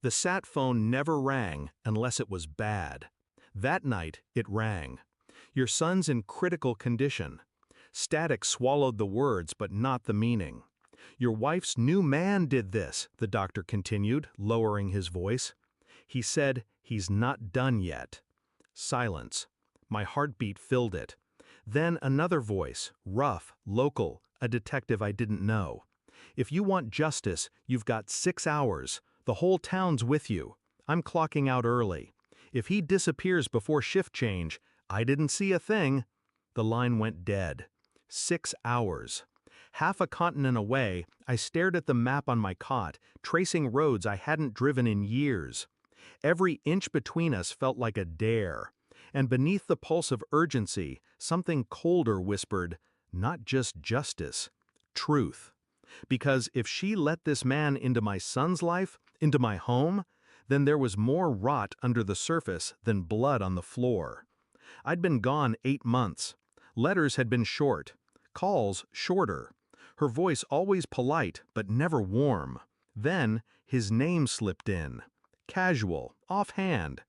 The sat phone never rang unless it was bad. That night, it rang. Your son's in critical condition. Static swallowed the words but not the meaning. Your wife's new man did this, the doctor continued, lowering his voice. He said, he's not done yet. Silence. My heartbeat filled it. Then another voice, rough, local, a detective I didn't know. If you want justice, you've got 6 hours. The whole town's with you. I'm clocking out early. If he disappears before shift change, I didn't see a thing. The line went dead. 6 hours. Half a continent away, I stared at the map on my cot, tracing roads I hadn't driven in years. Every inch between us felt like a dare. And beneath the pulse of urgency, something colder whispered, not just justice, truth. Because if she let this man into my son's life, into my home, then there was more rot under the surface than blood on the floor. I'd been gone 8 months. Letters had been short. Calls shorter. Her voice always polite, but never warm. Then, his name slipped in. Casual, offhand.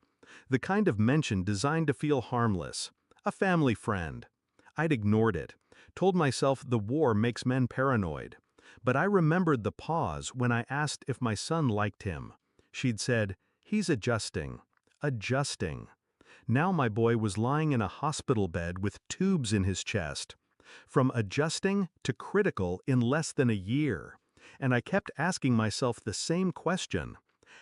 The kind of mention designed to feel harmless. A family friend. I'd ignored it. Told myself the war makes men paranoid. But I remembered the pause when I asked if my son liked him. She'd said, he's adjusting. Adjusting. Now my boy was lying in a hospital bed with tubes in his chest. From adjusting to critical in less than a year. And I kept asking myself the same question.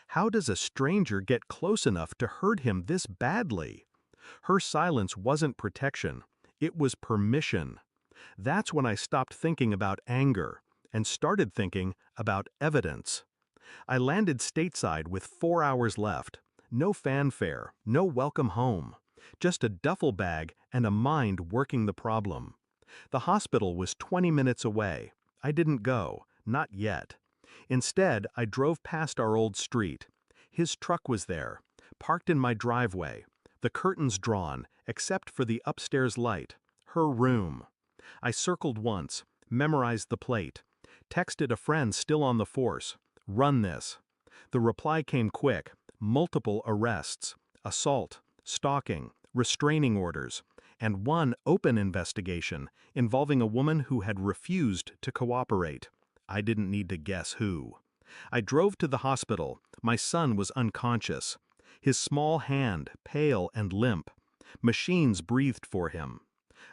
How does a stranger get close enough to hurt him this badly? Her silence wasn't protection. It was permission. That's when I stopped thinking about anger and started thinking about evidence. I landed stateside with 4 hours left. No fanfare, no welcome home. Just a duffel bag and a mind working the problem. The hospital was 20 minutes away. I didn't go, not yet. Instead, I drove past our old street. His truck was there, parked in my driveway. The curtains drawn, except for the upstairs light. Her room. I circled once, memorized the plate. Texted a friend still on the force. Run this. The reply came quick. Multiple arrests. Assault. Stalking. Restraining orders. And one open investigation involving a woman who had refused to cooperate. I didn't need to guess who. I drove to the hospital. My son was unconscious. His small hand, pale and limp. Machines breathed for him.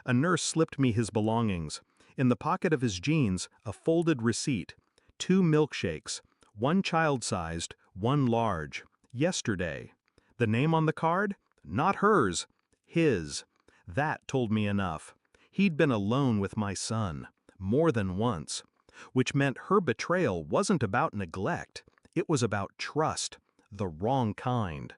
A nurse slipped me his belongings. In the pocket of his jeans, a folded receipt. 2 milkshakes. One child-sized, one large. Yesterday. The name on the card? Not hers. His. That told me enough. He'd been alone with my son. More than once. Which meant her betrayal wasn't about neglect. It was about trust. The wrong kind.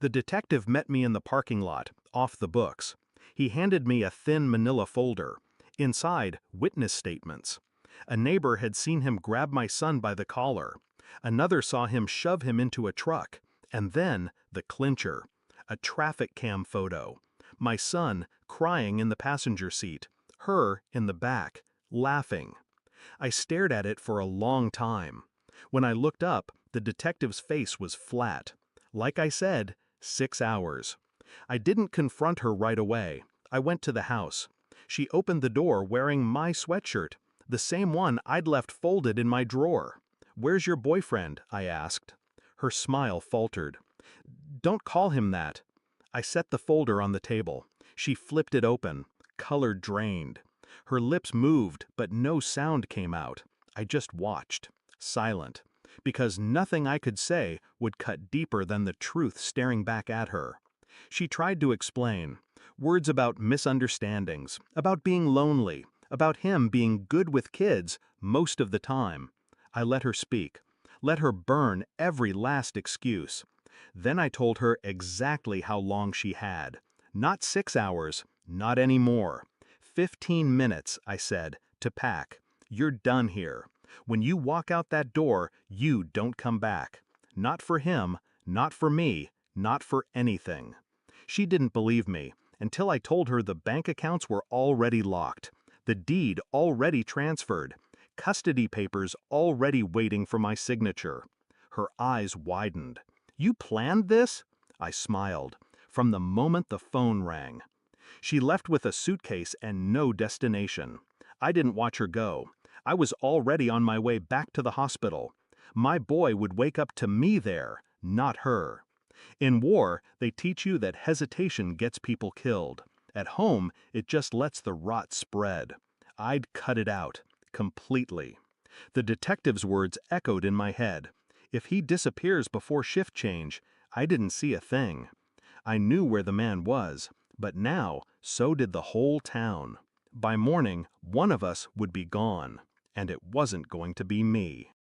The detective met me in the parking lot, off the books. He handed me a thin manila folder. Inside, witness statements. A neighbor had seen him grab my son by the collar. Another saw him shove him into a truck. And then, the clincher. A traffic cam photo. My son, crying in the passenger seat. Her, in the back, laughing. I stared at it for a long time. When I looked up, the detective's face was flat. Like I said, 6 hours. I didn't confront her right away. I went to the house. She opened the door wearing my sweatshirt, the same one I'd left folded in my drawer. "Where's your boyfriend?" I asked. Her smile faltered. "Don't call him that." I set the folder on the table. She flipped it open. Color drained. Her lips moved, but no sound came out. I just watched, silent, because nothing I could say would cut deeper than the truth staring back at her. She tried to explain. Words about misunderstandings, about being lonely, about him being good with kids most of the time. I let her speak, let her burn every last excuse. Then I told her exactly how long she had. Not 6 hours, not any more. 15 minutes, I said, to pack. You're done here. When you walk out that door, you don't come back. Not for him, not for me, not for anything. She didn't believe me, until I told her the bank accounts were already locked, the deed already transferred, custody papers already waiting for my signature. Her eyes widened. "You planned this?" I smiled. From the moment the phone rang. She left with a suitcase and no destination. I didn't watch her go. I was already on my way back to the hospital. My boy would wake up to me there, not her. In war, they teach you that hesitation gets people killed. At home, it just lets the rot spread. I'd cut it out. Completely. The detective's words echoed in my head. If he disappears before shift change, I didn't see a thing. I knew where the man was, but now so did the whole town. By morning, one of us would be gone, and it wasn't going to be me.